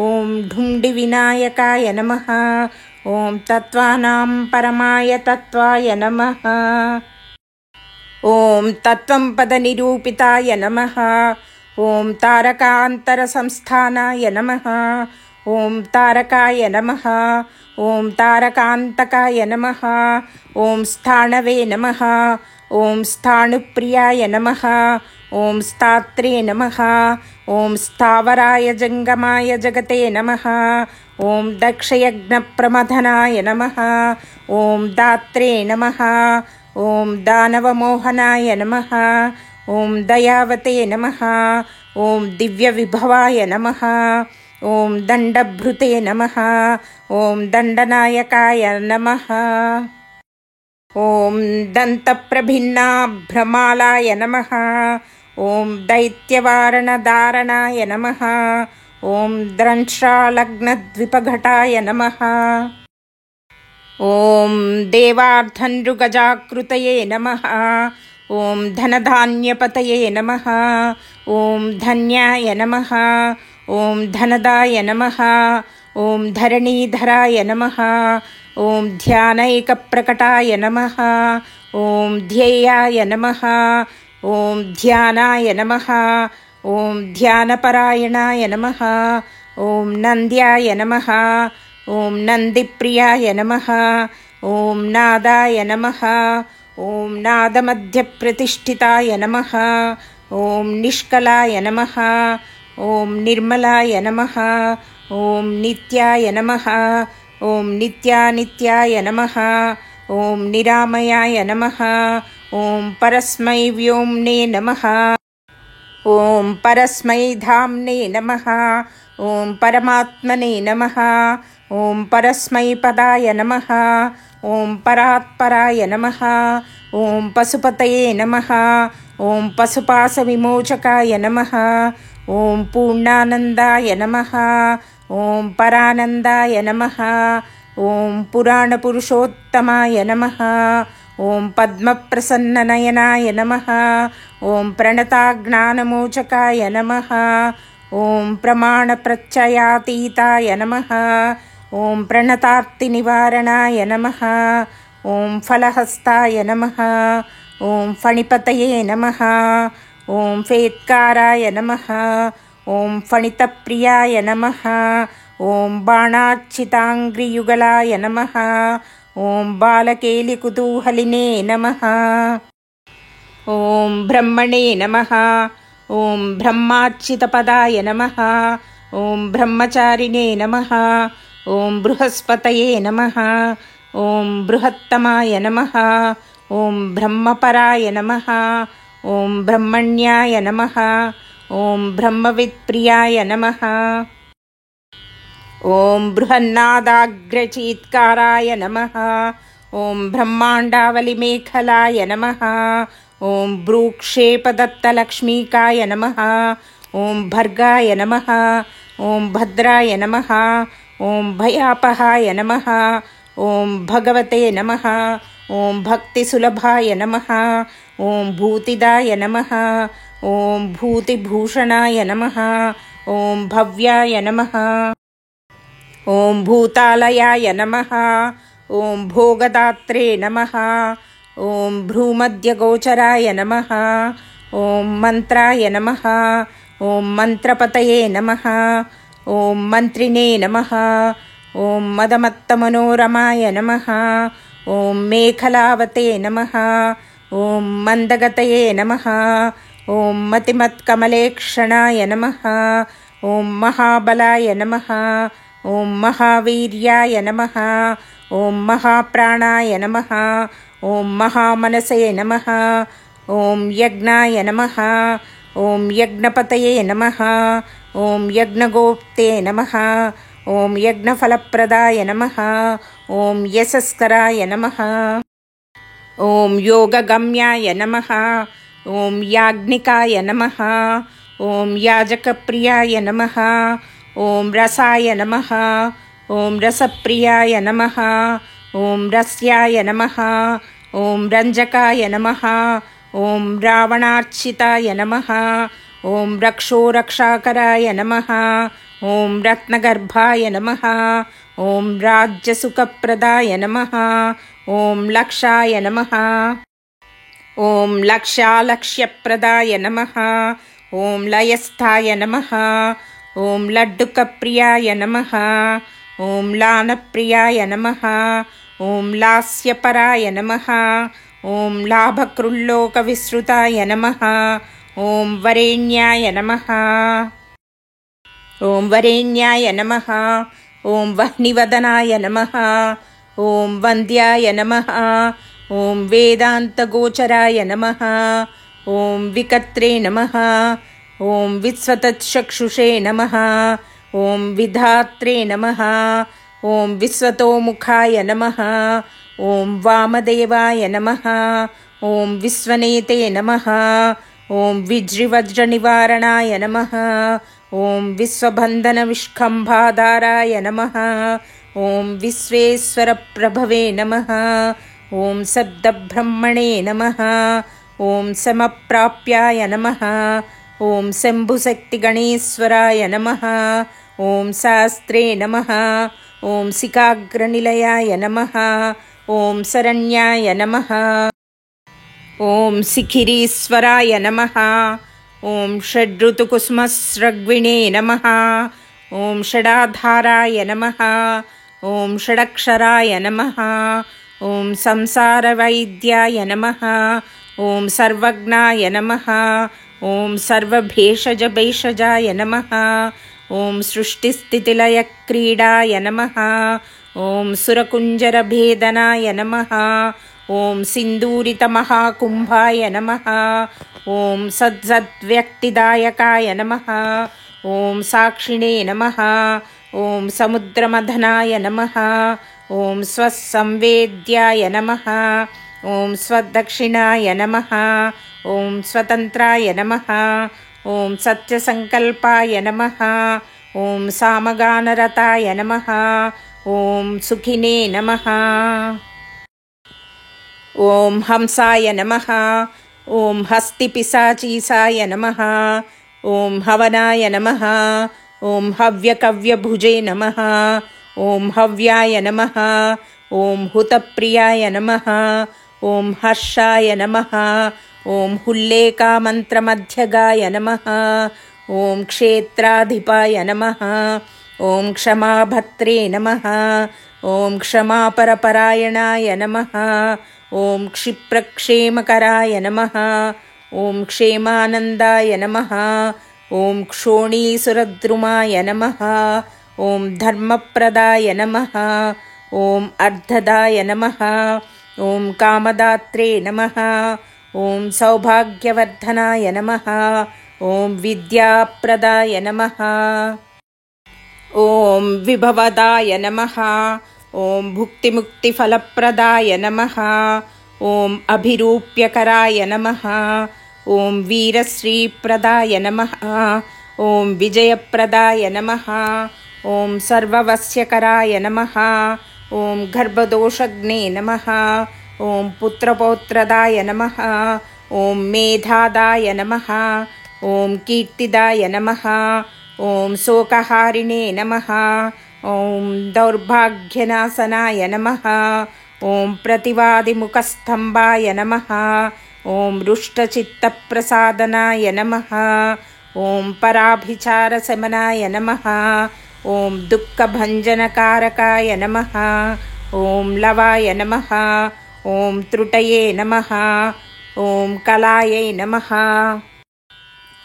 ॐ ढुण्डिविनायकाय नमः ॐ तत्त्वानां परमाय तत्त्वाय नमः ॐ तत्त्वं पदनिरूपिताय नमः ॐ तारकान्तरसंस्थानाय नमः ॐ तारकाय नमः ॐ तारकान्तकाय नमः ॐ स्थाणवे नमः ॐ स्थाणुप्रियाय नमः ॐ स्थात्रे नमः ॐ स्थावराय जङ्गमाय जगते नमः ॐ दक्षयज्ञप्रमथनाय नमः ॐ दात्रे नमः ॐ दानवमोहनाय नमः ॐ दयावते नमः ॐ दिव्यविभवाय नमः ॐ दण्डभृते नमः ॐ दण्डनायकाय नमः ॐ दन्तप्रभिन्नाभ्रमालाय नमः ॐ दैत्यवारणधारणाय नमः ॐ द्रंष्ट्रालग्नद्विपघटाय नमः ॐ देवार्धनृगजाकृतये नमः ॐ धनधान्यपतये नमः ॐ धन्याय नमः ॐ धनदाय नमः ॐ धरणीधराय नमः ॐ ध्यानैकप्रकटाय नमः ॐ ध्येयाय नमः ॐ ध्यानाय नमः ॐ ध्यानपरायणाय नमः ॐ नन्द्याय नमः ॐ नन्दिप्रियाय नमः ॐ नादाय नमः ॐ नादमध्यप्रतिष्ठिताय नमः ॐ निष्कलाय नमः ॐ निर्मलाय नमः ॐ नित्याय नमः ॐ नित्यानित्याय नमः ॐ निरामयाय नमः ॐ परस्मै व्योम्ने नमः ॐ परस्मै धाम्ने नमः ॐ परमात्मने नमः ॐ परस्मै पदाय नमः ॐ परात्पराय नमः ॐ पशुपतये नमः ॐ पशुपाशविमोचकाय नमः ॐ पूर्णानन्दाय नमः ॐ परानन्दाय नमः ॐ पुराणपुरुषोत्तमाय नमः ॐ पद्मप्रसन्ननयनाय नमः ॐ प्रणताज्ञानमोचकाय नमः ॐ प्रमाणप्रत्ययातीताय नमः ॐ प्रणतार्तिनिवारणाय नमः ॐ फलहस्ताय नमः ॐ फणिपतये नमः ॐ फेत्काराय नमः ॐ फणितप्रियाय नमः ॐ बाणार्चिताङ्घ्रियुगलाय नमः ॐ बालकेलिकुतूहलिने नमः ॐ ब्रह्मणे नमः ॐ ब्रह्मार्चितपदाय नमः ॐ ब्रह्मचारिणे नमः ॐ बृहस्पतये नमः ॐ बृहत्तमाय नमः ॐ ब्रह्मपराय नमः ॐ ब्रह्मण्याय नमः ॐ ब्रह्मवित्प्रियाय नमः ॐ बृहन्नादाग्रचीत्काराय नमः ॐ ब्रह्माण्डावलिमेखलाय नमः ॐ भ्रूक्षेपदत्तलक्ष्मीकाय नमः ॐ भर्गाय नमः ॐ भद्राय नमः ॐ भयापहाय नमः ॐ भगवते नमः ॐ भक्तिसुलभाय नमः ॐ भूतिदाय नमः ॐ भूतिभूषणाय नमः ॐ भव्याय नमः ॐ भूतालयाय नमः ॐ भोगदात्रे नमः ॐ भ्रूमध्यगोचराय नमः ॐ मन्त्राय नमः ॐ मन्त्रपतये नमः ॐ मन्त्रिणे नमः ॐ मदमत्तमनोरमाय नमः ॐ मेखलावते नमः। ॐ मन्दगतये नमः। ॐ मतिमत्कमलेक्षणाय नमः। ॐ महाबलाय नमः। ॐ महावीर्याय नमः। ॐ महाप्राणाय नमः। ॐ महामनसे नमः। ॐ यज्ञाय नमः। ॐ यज्ञपतये नमः। ॐ यज्ञगोप्ते नमः। ॐ यज्ञफलप्रदाय नमः। ॐ यशस्कराय नमः। ॐ योगगम्याय नमः। ॐ याज्ञिकाय नमः। ॐ याजकप्रियाय नमः। ॐ रसाय नमः। ॐ रसप्रियाय नमः। ॐ रस्याय नमः। ॐ रञ्जकाय नमः। ॐ रावणार्चिताय नमः। ॐ रक्षोरक्षाकराय नमः। ॐ रत्नगर्भाय नमः। ॐ राज्यसुखप्रदाय नमः। ॐ लक्षाय नमः। ॐ लक्ष्यालक्ष्यप्रदाय नमः। ॐ लयस्थाय नमः। ॐ लड्डुकप्रियाय नमः। ॐ लानप्रियाय नमः। ॐ लास्यपराय नमः। ॐ लाभकृल्लोकविसृताय नमः। ॐ वरेण्याय नमः। ॐ वरेण्याय नमः। ॐ वह्निवदनाय नमः। ॐ वन्द्याय नमः। ॐ वेदान्तगोचराय नमः। ॐ विकर्त्रे नमः। ॐ विश्वतच्चक्षुषे नमः। ॐ विधात्रे नमः। ॐ विश्वतोमुखाय नमः। ॐ वामदेवाय नमः। ॐ विश्वनेते नमः। ॐ विज्रिवज्रनिवारणाय नमः। ॐ विश्वबन्धनविष्कम्भाधाराय नमः। ॐ विश्वेश्वरप्रभवे नमः। ॐ शब्दब्रह्मणे नमः। ॐ समप्राप्याय नमः। ॐ शम्भुशक्तिगणेश्वराय नमः। ॐ शास्त्रे नमः। ॐ शिखाग्रनिलयाय नमः। ॐ शरण्याय नमः। ॐ शिखिरीश्वराय नमः। ॐ षड्ऋतुकुसुमस्रग्विणे नमः। ॐ षडाधाराय नमः। ॐ षडक्षराय नमः। ॐ संसारवैद्याय नमः। ॐ सर्वज्ञाय नमः। ॐ सर्वभेषजभेषजाय नमः। ॐ सृष्टिस्थितिलयक्रीडाय नमः। ॐ सुरकुञ्जरभेदनाय नमः। ॐ सिन्दूरितमहाकुम्भाय नमः। ॐ सद्सद्व्यक्तिदायकाय नमः। ॐ साक्षिणे नमः। ॐ समुद्रमथनाय नमः। ॐ स्वसंवेद्याय नमः। ॐ स्वदक्षिणाय नमः। ॐ स्वतन्त्राय नमः। ॐ सत्यसङ्कल्पाय नमः। ॐ सामगानरताय नमः। ॐ सुखिने नमः। ॐ हंसाय नमः। ॐ हस्तिपिशाचीसाय नमः। ॐ हवनाय नमः। ॐ हव्यकव्यभुजे नमः। ॐ हव्याय नमः। ॐ हुतप्रियाय नमः। ॐ हर्षाय नमः। ॐ हुल्लेकामन्त्रमध्यगाय नमः। ॐ क्षेत्राधिपाय नमः। ॐ क्षमाभर्त्रे नमः। ॐ क्षमापरपरायणाय नमः। ॐ क्षिप्रक्षेमकराय नमः। ॐ क्षेमानन्दाय नमः। ॐ क्षोणीसुरद्रुमाय नमः। ॐ धर्मप्रदाय नमः। ॐ अर्धदाय नमः। ॐ कामदात्रे नमः। ॐ सौभाग्यवर्धनाय नमः। ॐ विद्याप्रदाय नमः। ॐ विभवदाय नमः। ॐ भुक्तिमुक्तिफलप्रदाय नमः। ॐ अभिरूप्यकराय नमः। ॐ वीरश्रीप्रदाय नमः। ॐ विजयप्रदाय नमः। ॐ सर्ववश्यकराय नमः। ॐ गर्भदोषज्ञे नमः। ॐ पुत्रपौत्रदाय नमः। ॐ मेधादाय नमः। ॐ कीर्तिदाय नमः। ॐ शोकहारिणे नमः। ॐ दौर्भाग्यनाशनाय नमः। ॐ प्रतिवादिमुखस्तम्भाय नमः। ॐ रुष्टचित्तप्रसादनाय नमः। ॐ पराभिचारशमनाय नमः। ॐ दुःखभञ्जनकारकाय नमः। ॐ लवाय नमः ॐ त्रुटये नमः ॐ कलायै नमः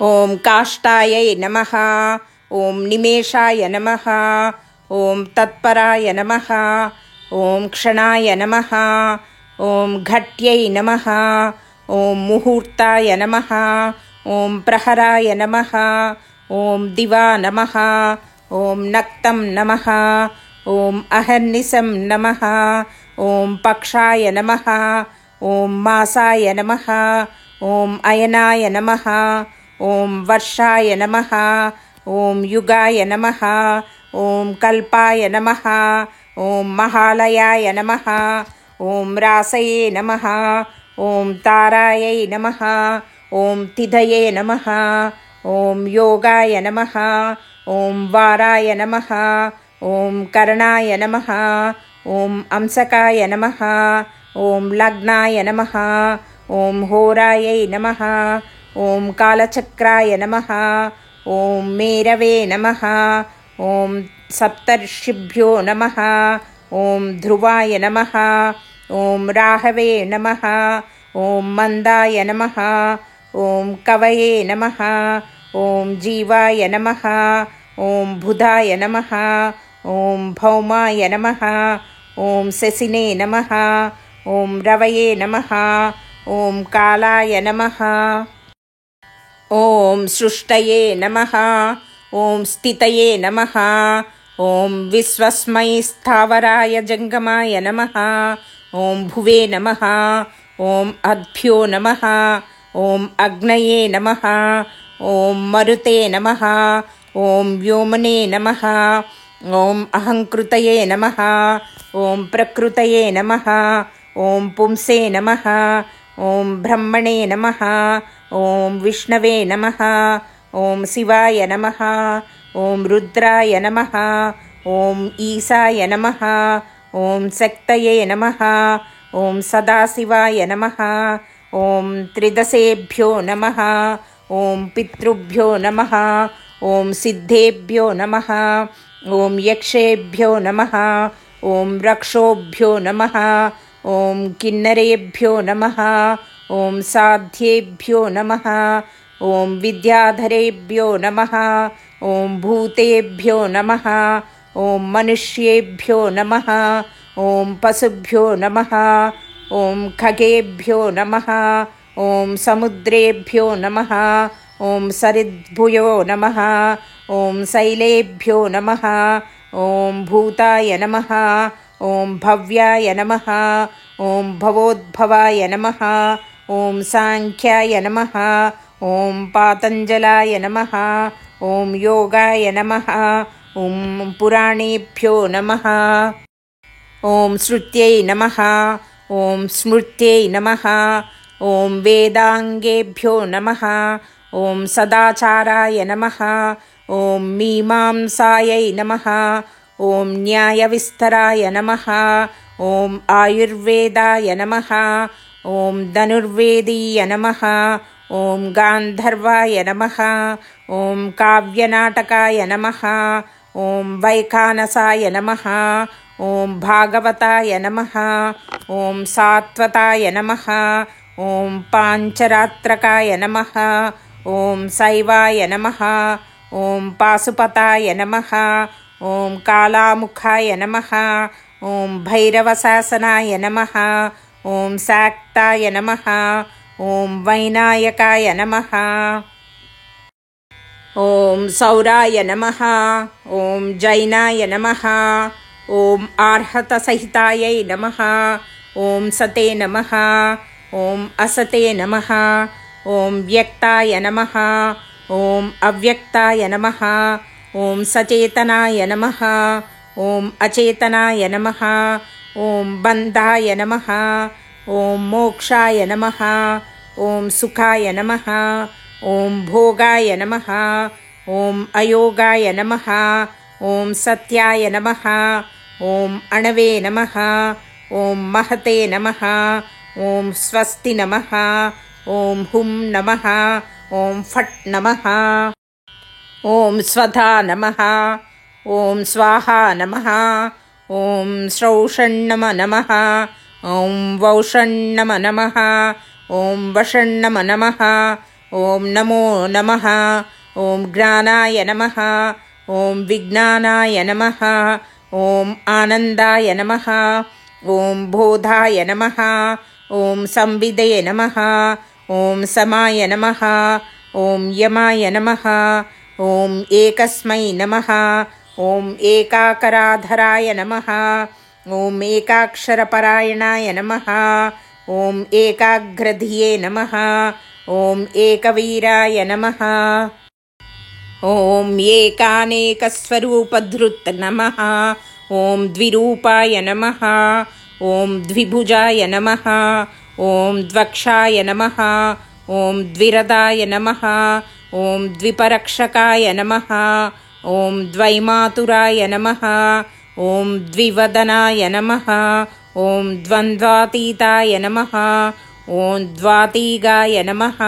ॐ काष्ठायै नमः ॐ निमेषाय नमः ॐ तत्पराय नमः ॐ क्षणाय नमः ॐ घट्यै नमः ॐ मुहूर्ताय नमः ॐ प्रहराय नमः ॐ दिवा नमः ॐ नक्तं नमः ॐ अहर्निशं नमः ॐ पक्षाय नमः ॐ मासाय नमः ॐ अयनाय नमः ॐ वर्षाय नमः ॐ युगाय नमः ॐ कल्पाय नमः ॐ महालयाय नमः ॐ रासये नमः ॐ तारायै नमः ॐ तिथये नमः ॐ योगाय नमः ॐ वाराय नमः ॐ कर्णाय नमः ॐ अंसकाय नमः ॐ लग्नाय नमः ॐ होरायै नमः ॐ कालचक्राय नमः ॐ मेरवे नमः ॐ सप्तर्षिभ्यो नमः ॐ ध्रुवाय नमः ॐ राहवे नमः ॐ मन्दाय नमः ॐ कवये नमः ॐ जीवाय नमः ॐ बुधाय नमः ॐ भौमाय नमः ॐ शशिने नमः ॐ रवये नमः ॐ कालाय नमः ॐ सृष्टये नमः ॐ स्थितये नमः ॐ विश्वस्मै स्थावराय जङ्गमाय नमः ॐ भुवे नमः ॐ अद्भ्यो नमः ॐ अग्नये नमः ॐ मरुते नमः ॐ व्योमने नमः ॐ अहङ्कृतये नमः ॐ प्रकृतये नमः ॐ पुंसे नमः ॐ ब्रह्मणे नमः ॐ विष्णवे नमः ॐ शिवाय नमः ॐ रुद्राय नमः ॐ ईशाय नमः ॐ शक्तये नमः ॐ सदाशिवाय नमः ॐ त्रिदशेभ्यो नमः ॐ पितृभ्यो नमः ॐ सिद्धेभ्यो नमः ॐ यक्षेभ्यो नमः ॐ रक्षोभ्यो नमः ॐ किन्नरेभ्यो नमः ॐ साध्येभ्यो नमः ॐ विद्याधरेभ्यो नमः ॐ भूतेभ्यो नमः ॐ मनुष्येभ्यो नमः ॐ पशुभ्यो नमः ॐ खगेभ्यो नमः ॐ समुद्रेभ्यो नमः ॐ सरिद्भुयो नमः ॐ शैलेभ्यो नमः ॐ भूताय नमः ॐ भव्याय नमः ॐ भवोद्भवाय नमः ॐ साङ्ख्याय नमः ॐ पातञ्जलाय नमः ॐ योगाय नमः ॐ पुराणेभ्यो नमः ॐ श्रुत्यै नमः ॐ स्मृत्यै नमः ॐ वेदाङ्गेभ्यो नमः ॐ सदाचाराय नमः ॐ मीमांसायै नमः ॐ न्यायविस्तराय नमः ॐ आयुर्वेदाय नमः ॐ धनुर्वेदीय नमः ॐ गान्धर्वाय नमः ॐ काव्यनाटकाय नमः ॐ वैखानसाय नमः ॐ भागवताय नमः ॐ सात्वताय नमः ॐ पाञ्चरात्रकाय नमः ॐ शैवाय नमः ॐ पाशुपताय नमः ॐ कालामुखाय नमः ॐ भैरवशासनाय नमः ॐ शाक्ताय नमः ॐ वैनायकाय नमः ॐ सौराय नमः ॐ जैनाय नमः ॐ आर्हतसहितायै नमः ॐ सते नमः ॐ असते नमः ॐ व्यक्ताय नमः ॐ अव्यक्ताय नमः ॐ सचेतनाय नमः ॐ अचेतनाय नमः ॐ बन्धाय नमः ॐ मोक्षाय नमः ॐ सुखाय नमः ॐ भोगाय नमः ॐ अयोगाय नमः ॐ सत्याय नमः ॐ अणवे नमः ॐ महते नमः ॐ स्वस्ति नमः ॐ हुं नमः ॐ फट् नमः ॐ स्वधा नमः ॐ स्वाहा नमः ॐ श्रौषण्णम नमः ॐ वौषण्णम नमः ॐ वषण्णम नमः ॐ नमो नमः ॐ ज्ञानाय नमः ॐ विज्ञानाय नमः ॐ आनन्दाय नमः ॐ बोधाय नमः ॐ संविदे नमः ॐ समाय नमः ॐ यमाय नमः ॐ एकस्मै नमः ॐ एकाकराधराय नमः ॐ एकाक्षरपरायणाय नमः ॐ एकाग्रधिये नमः ॐ एकवीराय नमः ॐ एकानेकस्वरूपधृत् नमः ॐ द्विरूपाय नमः ॐ द्विभुजाय नमः ॐ द्वक्षाय नमः ॐ द्विरदाय नमः ॐ द्विपरक्षकाय नमः ॐ द्वैमातुराय नमः ॐ द्विवदनाय नमः ॐ द्वन्द्वातीताय नमः ॐ द्वातीगाय नमः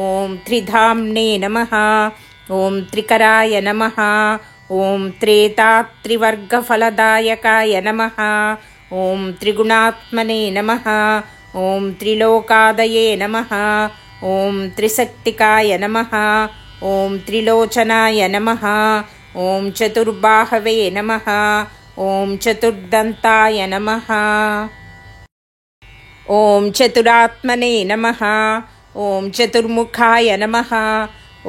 ॐ त्रिधाम्ने नमः ॐ त्रिकराय नमः ॐ त्रेतात्रिवर्गफलदायकाय नमः ॐ त्रिगुणात्मने नमः ॐ त्रिलोकादये नमः ॐ त्रिशक्तिकाय नमः ॐ त्रिलोचनाय नमः ॐ चतुर्बाहवे नमः ॐ चतुर्दन्ताय नमः ॐ चतुरात्मने नमः ॐ चतुर्मुखाय नमः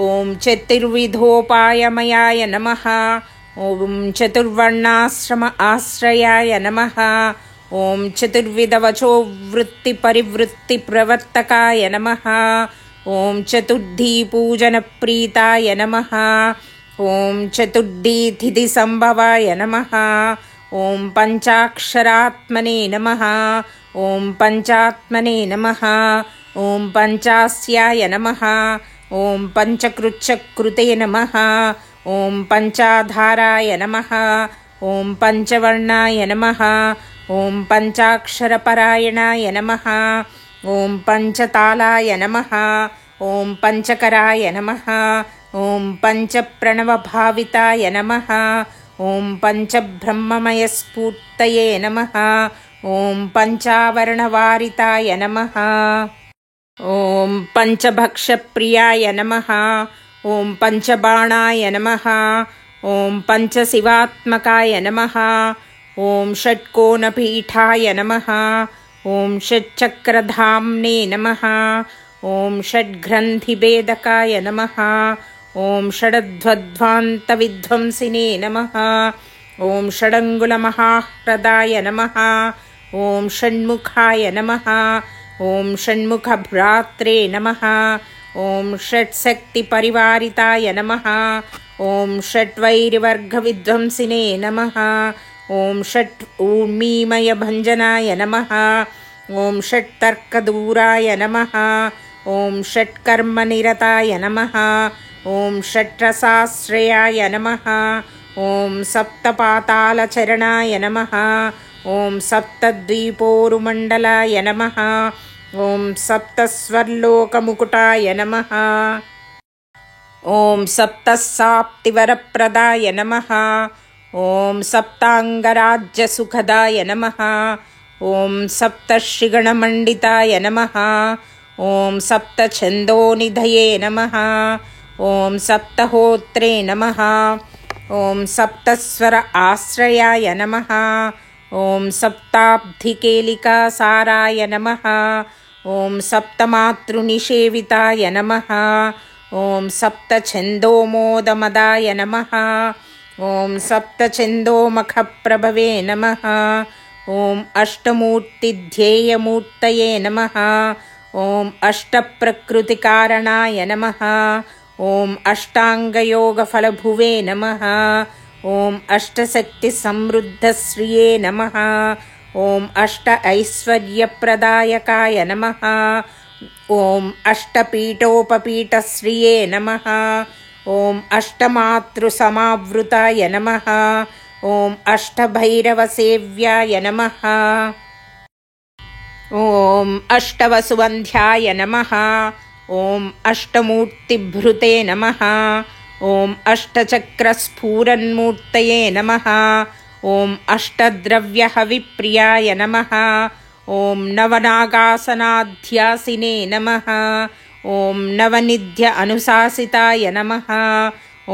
ॐ चतुर्विधोपायमयाय नमः ॐ चतुर्वर्णाश्रम आश्रयाय नमः ॐ चतुर्विधवचो वृत्तिपरिवृत्तिप्रवर्तकाय नमः ॐ चतुर्धीपूजनप्रीताय नमः ॐ चतुर्धीतिथिसम्भवाय नमः ॐ पञ्चाक्षरात्मने नमः ॐ पञ्चात्मने नमः ॐ पञ्चास्याय नमः ॐ पञ्चकृच्छकृते नमः ॐ पञ्चाधाराय नमः ॐ पञ्चवर्णाय नमः ॐ पञ्चाक्षरपरायणाय नमः ॐ पञ्चतालाय नमः ॐ पञ्चकराय नमः ॐ पञ्चप्रणवभाविताय नमः ॐ पञ्चब्रह्ममयस्फूर्तये नमः ॐ पञ्चावरणवारिताय नमः ॐ पञ्चभक्षप्रियाय नमः ॐ पञ्चबाणाय नमः ॐ पञ्चशिवात्मकाय नमः ॐ षट्कोणपीठाय नमः ॐ षट्चक्रधाम्ने नमः ॐ षड्ग्रन्थिभेदकाय नमः ॐ षडध्वध्वान्तविध्वंसिने नमः ॐ षडङ्गुलमहाह्रदाय नमः ॐ षण्मुखाय नमः ॐ षण्मुखभ्रात्रे नमः ॐ षट्शक्तिपरिवारिताय नमः ॐ षट्वैरिवर्गविध्वंसिने नमः ॐ षट् ऊर्मीमयभञ्जनाय नमः ॐ षट्तर्कदूराय नमः ॐ षट्कर्मनिरताय नमः ॐ षट्रसाश्रयाय नमः ॐ सप्तपातालचरणाय नमः ॐ सप्तद्वीपोरुमण्डलाय नमः ॐ सप्तस्वर्लोकमुकुटाय नमः ॐ सप्तसाप्तिवरप्रदाय नमः ॐ सप्ताङ्गराज्यसुखदाय नमः ॐ सप्तर्षिगणमण्डिताय नमः ॐ सप्तछन्दोनिधये नमः ॐ सप्तहोत्रे नमः ॐ सप्तस्वर आश्रयाय नमः ॐ सप्ताब्धिकेलिकासाराय नमः ॐ सप्तमातृनिषेविताय नमः ॐ सप्तछन्दोमोदमदाय नमः ॐ सप्तछन्दोमखप्रभवे नमः ॐ अष्टमूर्तिध्येयमूर्तये नमः ॐ अष्टप्रकृतिकारणाय नमः ॐ अष्टाङ्गयोगफलभुवे नमः ॐ अष्टशक्तिसमृद्धश्रिये नमः ॐ अष्ट ऐश्वर्यप्रदायकाय नमः ॐ अष्टपीठोपपीठश्रिये नमः ॐ अष्टमातृसमावृताय नमः ॐ अष्टभैरवसेव्याय नमः ॐ अष्टवसुवन्ध्याय नमः ॐ अष्टमूर्तिभृते नमः ॐ अष्टचक्रस्फुरन्मूर्तये नमः ॐ अष्टद्रव्यहविप्रियाय नमः। ॐ नवनागासनाध्यासिने नमः। ॐ नवनिध्य अनुशासिताय नमः। ॐ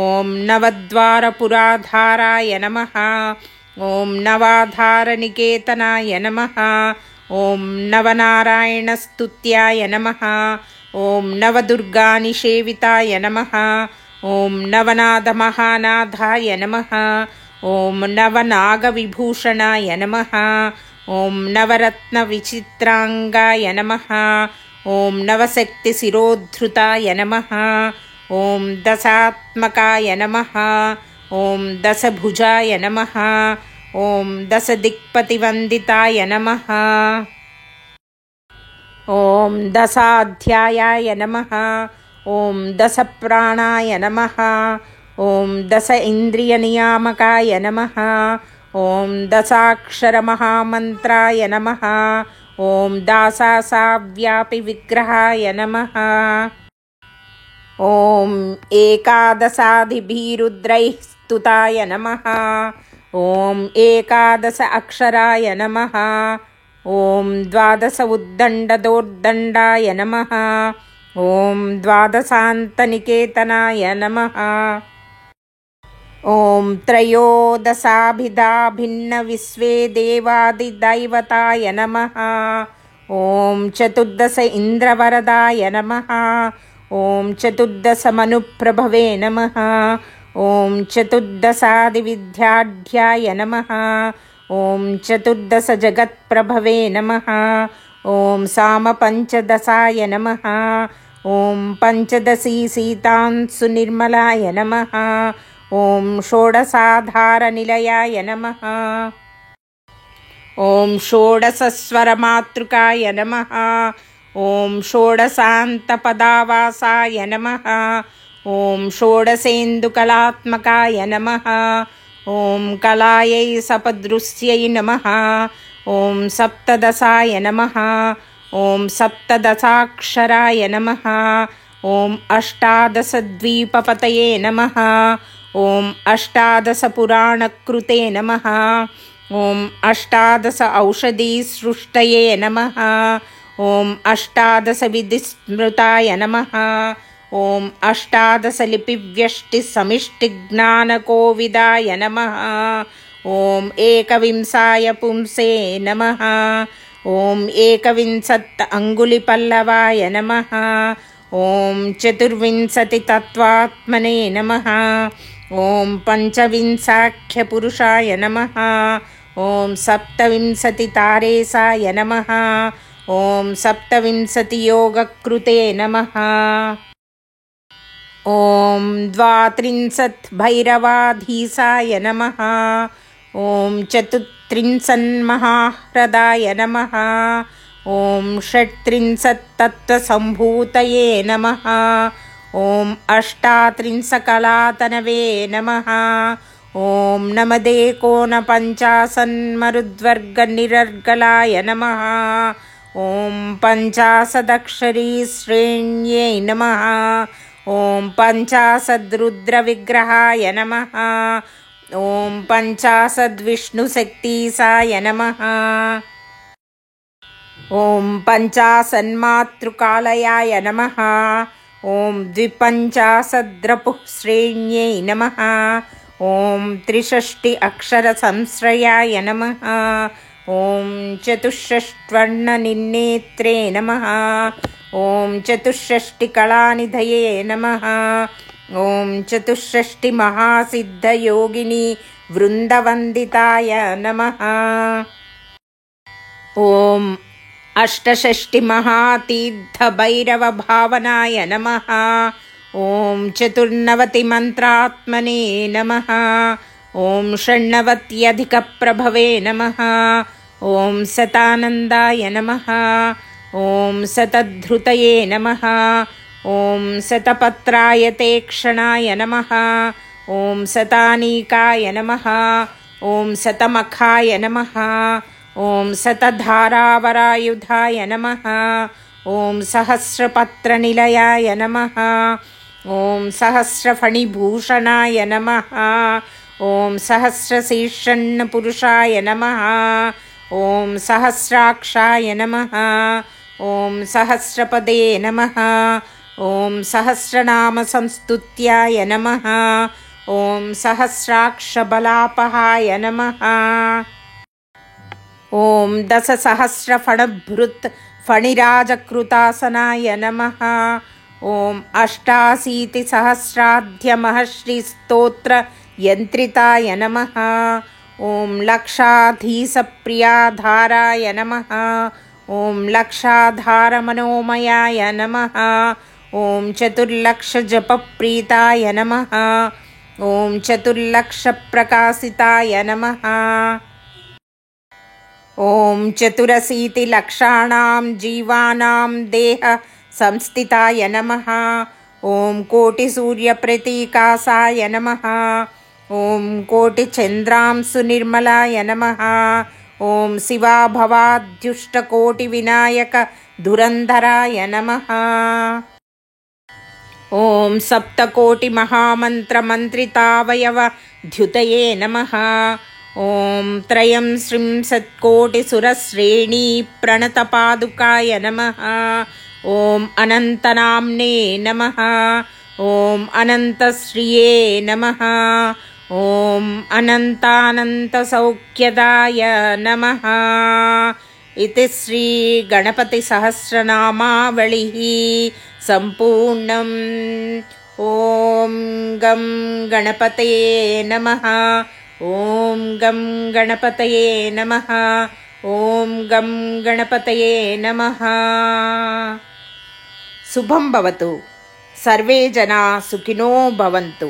नवद्वारपुराधाराय नमः। ॐ नवाधारनिकेतनाय नमः। ॐ नवनारायणस्तुत्याय नमः। ॐ नवदुर्गानिषेविताय नमः। ॐ नवनाथमहानाथाय नमः। ॐ नवनागविभूषणाय नमः। ॐ नवरत्नविचित्राङ्गाय नमः। ॐ नवशक्तिशिरोद्धृताय नमः। ॐ दशात्मकाय नमः। ॐ दशभुजाय नमः। ॐ दशदिक्पतिवन्दिताय नमः। ॐ दशाध्यायाय नमः। ॐ दशप्राणाय नमः। ॐ दश इन्द्रियनियामकाय नमः। ॐ दशाक्षरमहामन्त्राय नमः। ॐ दासासाव्यापिविग्रहाय नमः। ॐ एकादशाधिभिरुद्रैः स्तुताय नमः। ॐ एकादश अक्षराय नमः। ॐ द्वादश उद्दण्डदोर्दण्डाय नमः। ॐ द्वादशान्तनिकेतनाय नमः। ॐ त्रयोदशाभिधाभिन्नविश्वेदेवादिदैवताय नमः। ॐ चतुर्दश इन्द्रवरदाय नमः। ॐ चतुर्दशमनुप्रभवे नमः। ॐ चतुर्दशादिविद्याढ्याय नमः। ॐ चतुर्दशजगत्प्रभवे नमः। ॐ सामपञ्चदशाय नमः। ॐ पञ्चदशी सीतांशुनिर्मलाय नमः। ॐ षोडशाधारनिलयाय नमः। ॐ षोडशस्वरमातृकाय नमः। ॐ षोडशान्तपदावासाय नमः। ॐ षोडशेन्दुकलात्मकाय नमः। ॐ कलायै सपदृश्यै नमः। ॐ सप्तदशाय नमः। ॐ सप्तदशाक्षराय नमः। ॐ अष्टादशद्वीपपतये नमः। ॐ अष्टादशपुराणकृते नमः। ॐ अष्टादश औषधीसृष्टये नमः। ॐ अष्टादशविधिस्मृताय नमः। ॐ अष्टादशलिपिव्यष्टिसमिष्टिज्ञानकोविदाय नमः। ॐ एकविंशाय पुंसे नमः। ॐ एकविंशत् अङ्गुलिपल्लवाय नमः। ॐ चतुर्विंशतितत्त्वात्मने नमः। ॐ पञ्चविंशाख्यपुरुषाय नमः। ॐ सप्तविंशतितारेशाय नमः। ॐ सप्तविंशतियोगकृते नमः। ॐ द्वात्रिंशद्भैरवाधीशाय नमः। ॐ चतुस्त्रिंशन्महाह्रदाय नमः। ॐ षट्त्रिंशत्तत्त्वसम्भूतये नमः। ॐ अष्टात्रिंशकलातनवे नमः। ॐ नमदेकोनपञ्चाशन्मरुद्वर्गनिरर्गलाय नमः। ॐ पञ्चाशदक्षरीश्रेण्यै नमः। ॐ पञ्चाशद्रुद्रविग्रहाय नमः। ॐ पञ्चाशद्विष्णुशक्तिसाय नमः। ॐ पञ्चाशन्मातृकालयाय नमः। ॐ द्विपञ्चाशद्रपुःश्रेण्यै नमः। ॐ त्रिषष्टि अक्षरसंश्रयाय नमः। ॐ चतुष्षष्ट्वर्णनिर्नेत्रे नमः। ॐ चतुष्षष्टिकलानिधये नमः। ॐ चतुष्षष्टिमहासिद्धयोगिनी वृन्दवन्दिताय नमः। ॐ अष्टषष्टिमहातीर्थभैरवभावनाय नमः। ॐ चतुर्नवतिमन्त्रात्मने नमः। ॐ षण्णवत्यधिकप्रभवे नमः। ॐ शतानन्दाय नमः। ॐ शतधृतये नमः। ॐ शतपत्रायतेक्षणाय नमः। ॐ शतानीकाय नमः। ॐ शतमखाय नमः। ॐ शतधारावरायुधाय नमः। ॐ सहस्रपत्रनिलयाय नमः। ॐ सहस्रफणिभूषणाय नमः। ॐ सहस्रशीर्षन्नपुरुषाय नमः। ॐ सहस्राक्षाय नमः। ॐ सहस्रपदे नमः। ॐ सहस्रनामसंस्तुत्याय नमः। ॐ सहस्राक्षबलापहाय नमः। ॐ दशसहस्रफणभृत् फणिराजकृतासनाय नमः। ॐ अष्टाशीतिसहस्राध्यमहश्रीस्तोत्रयन्त्रिताय नमः। ॐ लक्षाधीशप्रियाधाराय नमः। ॐ लक्षाधारमनोमयाय नमः। ॐ चतुर्लक्षजपप्रीताय नमः। ॐ चतुर्लक्षप्रकाशिताय नमः। ॐ चतुरशीतिलक्षाणां जीवानां देह संस्थिताय नमः। ॐ कोटिसूर्यप्रतीकासाय नमः। ॐ कोटिचन्द्रांशुनिर्मलाय नमः। ॐ शिवाभवाद्युष्टकोटिविनायकधुरन्धराय नमः। ॐ सप्तकोटिमहामन्त्रमन्त्रितावयवद्युतये नमः। ॐ त्रयंस्त्रिंशत्कोटिसुरश्रेणीप्रणतपादुकाय नमः। ॐ अनन्तनाम्ने नमः। ॐ अनन्तश्रिये नमः। ॐ अनन्तानन्तसौख्यदाय नमः। इति श्रीगणपतिसहस्रनामावलिः सम्पूर्णम्। ॐ गं गणपतये नमः। ॐ गं गणपतये नमः। ॐ गं गणपतये नमः। शुभं भवतु। सर्वे जनाः सुखिनो भवन्तु।